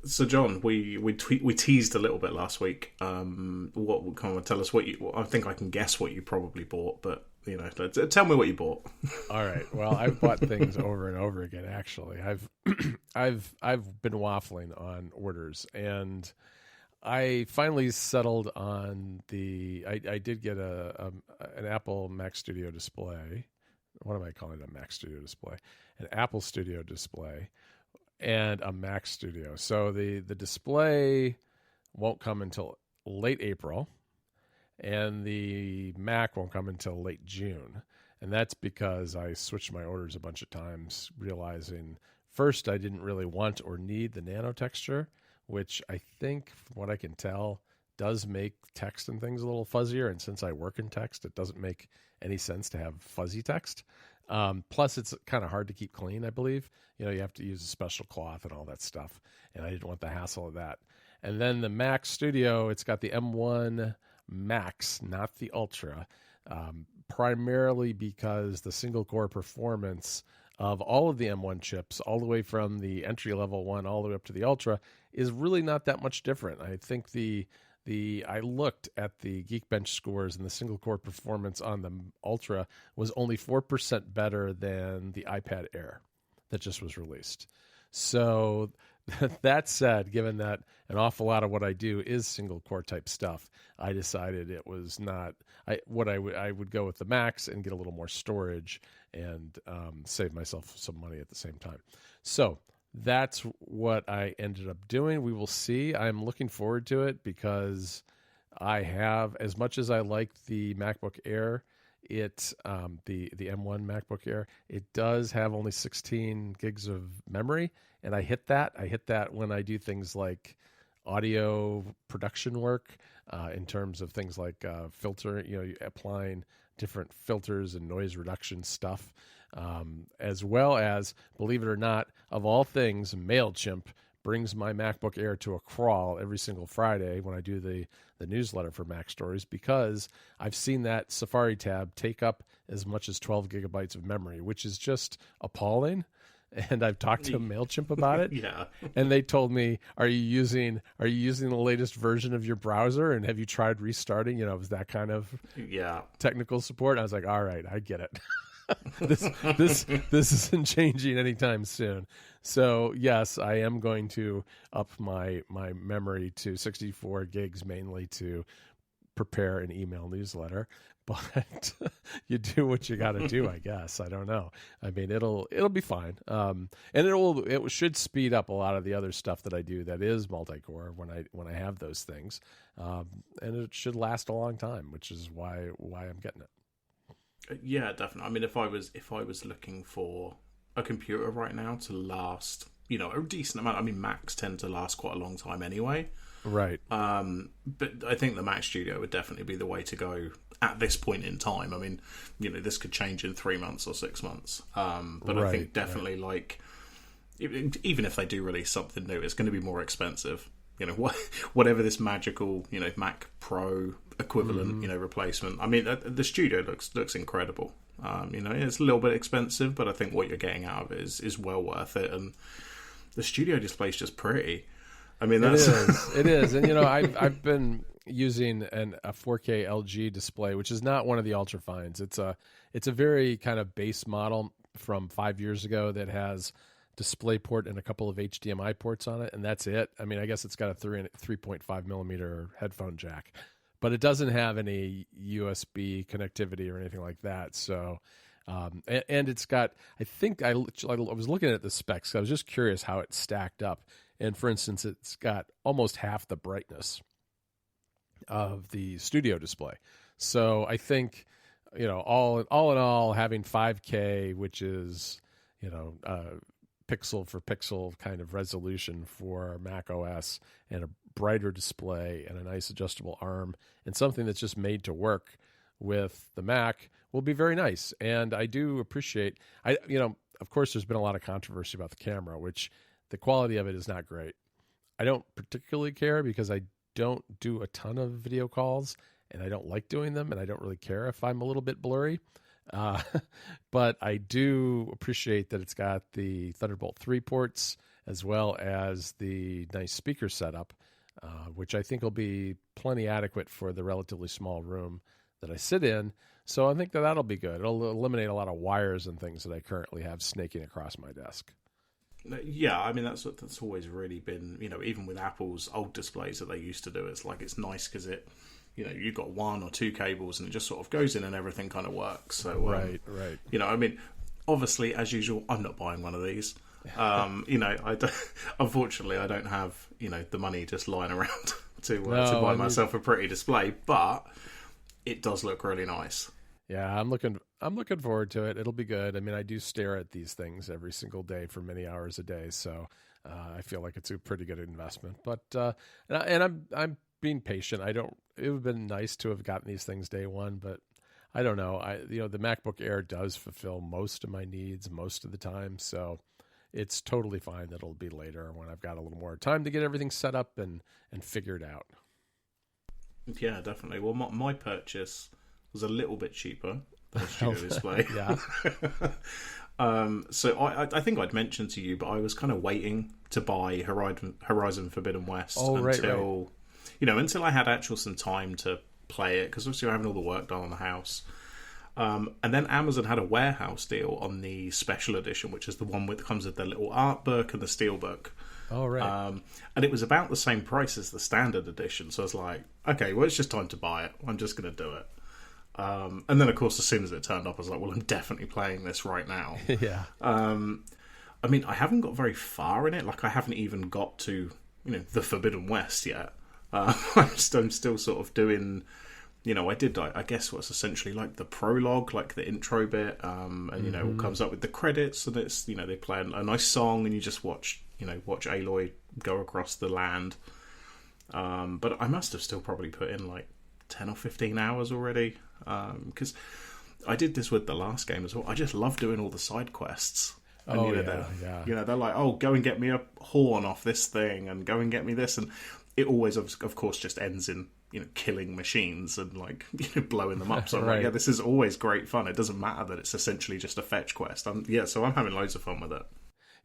So, John, we teased a little bit last week. What kind of tell us what you? I think I can guess what you probably bought, but tell me what you bought. All right. Well, I've bought things over and over again. Actually, I've I've been waffling on orders, and I finally settled on the. I did get an Apple Mac Studio display. What am I calling it? A Mac Studio display, an Apple Studio display, and a Mac Studio. So the display won't come until late April, and the Mac won't come until late June. And that's because I switched my orders a bunch of times, realizing first I didn't really want or need the nano texture, which I think, from what I can tell, does make text and things a little fuzzier. And since I work in text, it doesn't make any sense to have fuzzy text. Plus, it's kind of hard to keep clean, I believe. You have to use a special cloth and all that stuff. And I didn't want the hassle of that. And then the Mac Studio, it's got the M1 Max, not the Ultra, primarily because the single core performance of all of the M1 chips, all the way from the entry level one all the way up to the Ultra, is really not that much different. I think I looked at the Geekbench scores, and the single core performance on the Ultra was only 4% better than the iPad Air that just was released. So that said, given that an awful lot of what I do is single core type stuff, I decided it was not I would go with the Max and get a little more storage and save myself some money at the same time. So that's what I ended up doing. We will see. I'm looking forward to it because I have, as much as I like the MacBook Air, the M1 MacBook Air, it does have only 16 gigs of memory, and I hit that. I hit that when I do things like audio production work, in terms of things like filter, applying different filters and noise reduction stuff, as well as, believe it or not, of all things, MailChimp brings my MacBook Air to a crawl every single Friday when I do the newsletter for Mac Stories, because I've seen that Safari tab take up as much as 12 gigabytes of memory, which is just appalling. And I've talked to MailChimp about it. Yeah. And they told me, are you using the latest version of your browser? And have you tried restarting? It was that kind of technical support. I was like, all right, I get it. this isn't changing anytime soon. So yes, I am going to up my memory to 64 gigs, mainly to prepare an email newsletter. But you do what you got to do, I guess. I don't know. I mean, it'll be fine. And it should speed up a lot of the other stuff that I do that is multi-core when I have those things. And it should last a long time, which is why I'm getting it. Yeah, definitely. I mean, if I was looking for a computer right now to last, a decent amount. I mean, Macs tend to last quite a long time anyway. Right. But I think the Mac Studio would definitely be the way to go at this point in time. I mean, this could change in 3 months or 6 months. But I think definitely even if they do release something new, it's going to be more expensive. Whatever this magical, Mac Pro equivalent, replacement. I mean, the Studio looks incredible. It's a little bit expensive, but I think what you're getting out of it is well worth it. And the Studio display is just pretty. I mean, it is. And I've been using a 4K LG display, which is not one of the ultra fines. It's a very kind of base model from 5 years ago that has DisplayPort and a couple of HDMI ports on it, and that's it. I mean, I guess it's got a 3.5 millimeter headphone jack, but it doesn't have any USB connectivity or anything like that. So, and it's got, I think I was looking at the specs. I was just curious how it stacked up. And for instance, it's got almost half the brightness of the Studio display. So I think, all in all, having 5K, which is, pixel for pixel kind of resolution for Mac OS, and a brighter display and a nice adjustable arm, and something that's just made to work with the Mac will be very nice. And I do appreciate, of course, there's been a lot of controversy about the camera, which the quality of it is not great. I don't particularly care because I don't do a ton of video calls and I don't like doing them, and I don't really care if I'm a little bit blurry. But I do appreciate that it's got the Thunderbolt 3 ports as well as the nice speaker setup, which I think will be plenty adequate for the relatively small room that I sit in. So I think that that'll be good. It'll eliminate a lot of wires and things that I currently have snaking across my desk. Yeah, I mean, that's always really been, even with Apple's old displays that they used to do, it's nice because it, you've got one or two cables and it just sort of goes in and everything kind of works. So, right. I mean, obviously, as usual, I'm not buying one of these. Unfortunately, I don't have, the money just lying around to buy myself a pretty display, but it does look really nice. Yeah, I'm looking forward to it. It'll be good. I mean, I do stare at these things every single day for many hours a day, so I feel like it's a pretty good investment. But and I'm being patient. It would have been nice to have gotten these things day one, but I don't know. The MacBook Air does fulfill most of my needs most of the time, so it's totally fine that it'll be later when I've got a little more time to get everything set up and figured out. Yeah, definitely. Well, my purchase was a little bit cheaper than a studio display. Yeah. So I think I'd mentioned to you, but I was kind of waiting to buy Horizon Forbidden West until I had some time to play it, because obviously I'm having all the work done on the house. And then Amazon had a warehouse deal on the special edition, which is the one that comes with the little art book and the steel book. Oh, right. And it was about the same price as the standard edition. So I was like, okay, well, it's just time to buy it. I'm just going to do it. And then, of course, as soon as it turned up, I was like, well, I'm definitely playing this right now. Yeah. I mean, I haven't got very far in it. Like, I haven't even got to, the Forbidden West yet. I'm still sort of doing... I did, I guess, what's essentially like the prologue, like the intro bit, and, it comes up with the credits, and it's, they play a nice song, and you just watch Aloy go across the land. But I must have still probably put in like 10 or 15 hours already, because I did this with the last game as well. I just love doing all the side quests. And, they're like, oh, go and get me a horn off this thing, and go and get me this, and it always, of course, just ends in killing machines and blowing them up. So I'm right. This is always great fun. It doesn't matter that it's essentially just a fetch quest. So I'm having loads of fun with it.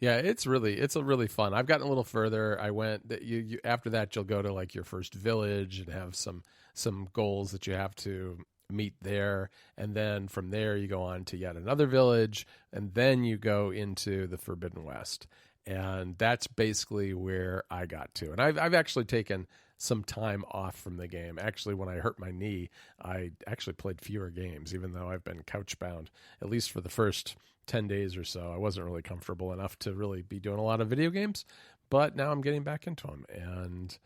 Yeah, it's really fun. I've gotten a little further. I went that you after that you'll go to like your first village and have some goals that you have to meet there, and then from there you go on to yet another village, and then you go into the Forbidden West. And that's basically where I got to. And I've actually taken some time off from the game. Actually, when I hurt my knee, I actually played fewer games, even though I've been couch bound, at least for the first 10 days or so. I wasn't really comfortable enough to really be doing a lot of video games, but now I'm getting back into them, and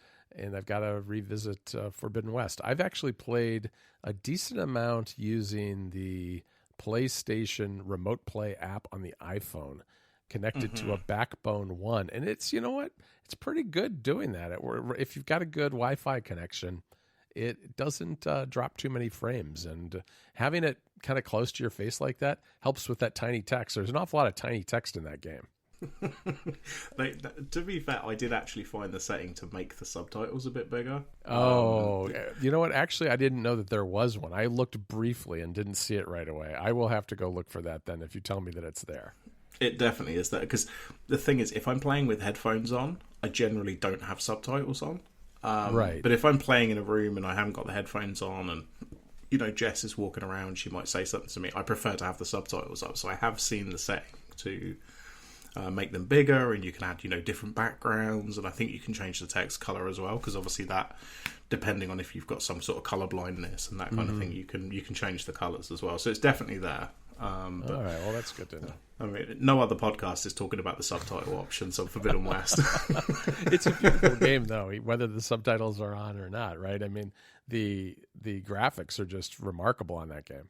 I've got to revisit Forbidden West. I've actually played a decent amount using the PlayStation Remote Play app on the iPhone, connected to a Backbone One, and it's it's pretty good doing that. If you've got a good Wi-Fi connection, it doesn't drop too many frames, and having it kind of close to your face like that helps with that tiny text. There's an awful lot of tiny text in that game. To be fair, I did actually find the setting to make the subtitles a bit bigger. Oh, you know what? Actually, I didn't know that there was one. I looked briefly and didn't see it right away. I will have to go look for that then if you tell me that it's there. It definitely is there, because the thing is, if I'm playing with headphones on, I generally don't have subtitles on. Right. But if I'm playing in a room and I haven't got the headphones on, and Jess is walking around, she might say something to me, I prefer to have the subtitles up. So I have seen the setting to make them bigger, and you can add different backgrounds, and I think you can change the text color as well, because obviously that, depending on if you've got some sort of color blindness and that kind of thing, you can change the colors as well. So it's definitely there. But, all right, well, that's good to know. I mean, no other podcast is talking about the subtitle options on Forbidden West. It's a beautiful game, though, whether the subtitles are on or not, right? I mean, the graphics are just remarkable on that game.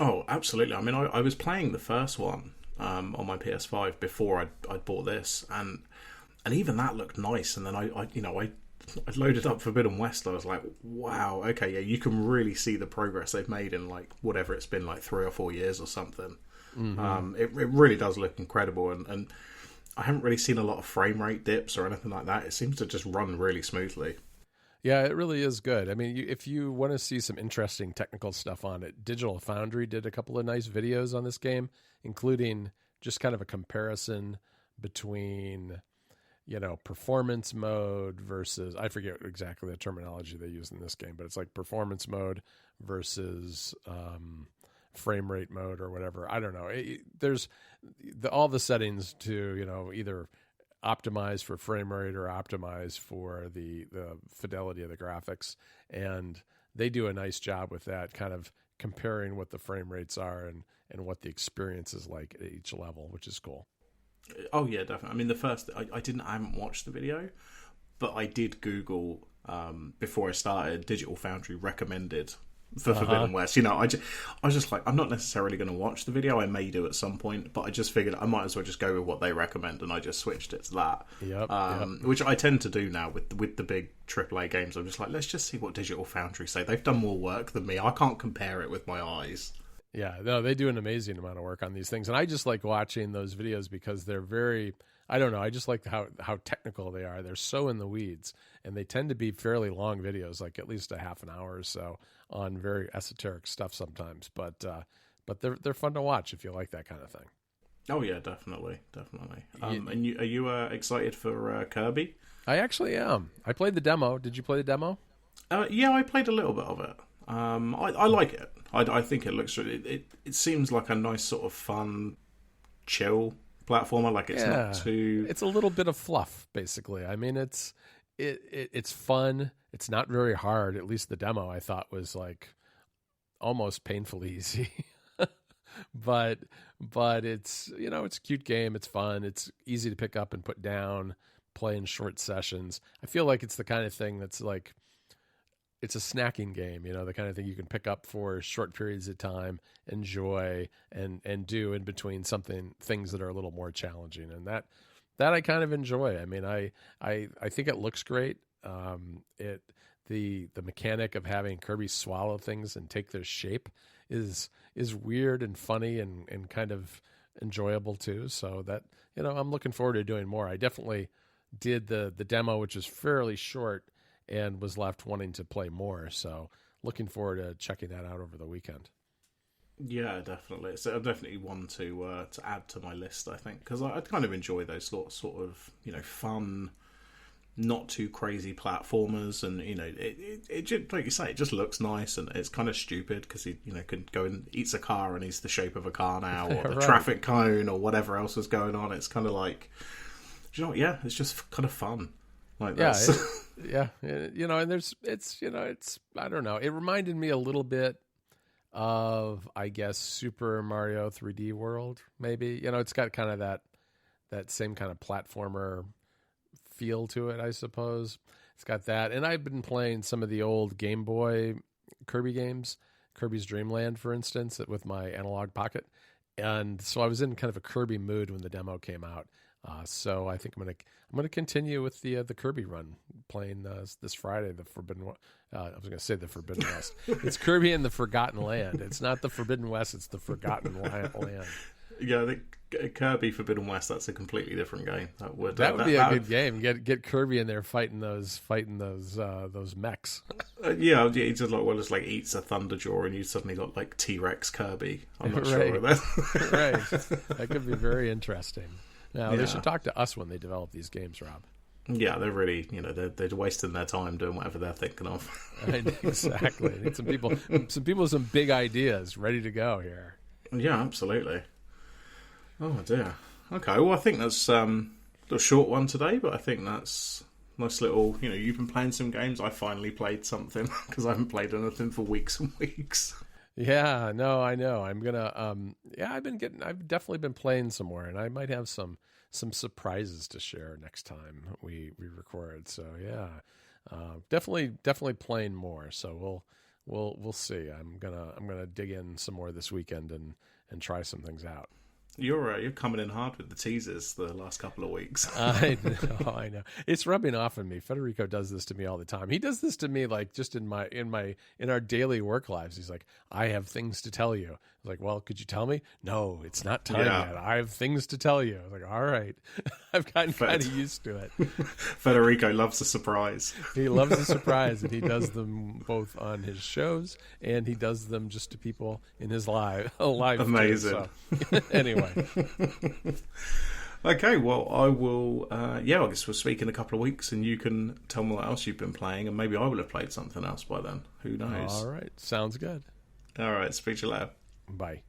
Oh, absolutely. I mean, I was playing the first one on my PS5 before I'd bought this, and even that looked nice. And then I loaded up Forbidden West. I was like, wow, okay, yeah, you can really see the progress they've made in whatever it's been, 3 or 4 years or something. Mm-hmm. It really does look incredible, and I haven't really seen a lot of frame rate dips or anything like that. It seems to just run really smoothly. Yeah, it really is good. I mean, if you want to see some interesting technical stuff on it, Digital Foundry did a couple of nice videos on this game, including just kind of a comparison between performance mode versus, I forget exactly the terminology they use in this game, but it's like performance mode versus frame rate mode or whatever. I don't know. There's all the settings to, either optimize for frame rate or optimize for the fidelity of the graphics. And they do a nice job with that, kind of comparing what the frame rates are and what the experience is like at each level, which is cool. Oh yeah, definitely. I mean, I haven't watched the video, but I did Google before I started. Digital Foundry recommended for Forbidden West. I was just like, I'm not necessarily going to watch the video. I may do at some point, but I just figured I might as well just go with what they recommend, and I just switched it to that. Yep. Which I tend to do now with the big AAA games. I'm just like, let's just see what Digital Foundry say. They've done more work than me. I can't compare it with my eyes. Yeah, no, they do an amazing amount of work on these things. And I just like watching those videos because they're very, I don't know, I just like how technical they are. They're so in the weeds, and they tend to be fairly long videos, like at least a half an hour or so on very esoteric stuff sometimes. But they're fun to watch if you like that kind of thing. Oh yeah, definitely. And are you excited for Kirby? I actually am. I played the demo. Did you play the demo? Yeah, I played a little bit of it. I like it. I think it looks it seems like a nice sort of fun, chill platformer. Like it's not too. It's a little bit of fluff, basically. I mean, it's fun. It's not very hard. At least the demo I thought was like almost painfully easy. but it's it's a cute game. It's fun. It's easy to pick up and put down. Play in short sessions. I feel like it's the kind of thing that's like. It's a snacking game, the kind of thing you can pick up for short periods of time, enjoy, and do in between things that are a little more challenging. And that I kind of enjoy. I mean, I think it looks great. The mechanic of having Kirby swallow things and take their shape is weird and funny and kind of enjoyable too. So that I'm looking forward to doing more. I definitely did the demo, which is fairly short, and was left wanting to play more. So looking forward to checking that out over the weekend. Yeah, definitely. So I'm definitely one to add to my list, I think, because I kind of enjoy those sort of fun, not too crazy platformers, and it just, like you say, it just looks nice, and it's kind of stupid because he can go and eats a car and he's the shape of a car now, or the right. traffic cone, or whatever else is going on. It's kind of like, yeah, it's just kind of fun. Like this. And it's I don't know. It reminded me a little bit of, I guess, Super Mario 3D World, maybe. It's got kind of that same kind of platformer feel to it, I suppose. It's got that. And I've been playing some of the old Game Boy Kirby games, Kirby's Dream Land, for instance, with my Analog Pocket. And so I was in kind of a Kirby mood when the demo came out. So I think I'm gonna continue with the Kirby run, playing this Friday the Forbidden. I was gonna say the Forbidden West. It's Kirby and the Forgotten Land. It's not the Forbidden West. It's the Forgotten Land. Yeah, I think Kirby Forbidden West. That's a completely different game. That would be a good game. Get Kirby in there fighting those mechs. Yeah, he just it's like eats a Thunderjaw, and you suddenly got like T-Rex Kirby. I'm not sure of that. Right, that could be very interesting. Now, they should talk to us when they develop these games, Rob. Yeah, they're really, they're wasting their time doing whatever they're thinking of. Exactly. Need some people with some big ideas ready to go here. Yeah, absolutely. Oh, dear. Okay, well, I think that's a short one today, but I think that's nice little, you've been playing some games. I finally played something because I haven't played anything for weeks and weeks. Yeah, no, I know. I'm gonna. I've definitely been playing some more, and I might have some surprises to share next time we record. So yeah, definitely playing more. So we'll see. I'm gonna dig in some more this weekend and try some things out. You're coming in hard with the teasers the last couple of weeks. I know. It's rubbing off on me. Federico does this to me all the time. He does this to me like just in our daily work lives. He's like, I have things to tell you. I was like, well, could you tell me? No, it's not time yet. I have things to tell you. I was like, all right. I've gotten kind of used to it. Federico loves a surprise. He loves a surprise, and he does them both on his shows, and he does them just to people in his live. Amazing. So, anyway. Okay, well, I will. I guess we'll speak in a couple of weeks, and you can tell me what else you've been playing, and maybe I will have played something else by then. Who knows? All right, sounds good. All right, speak to you later. Bye.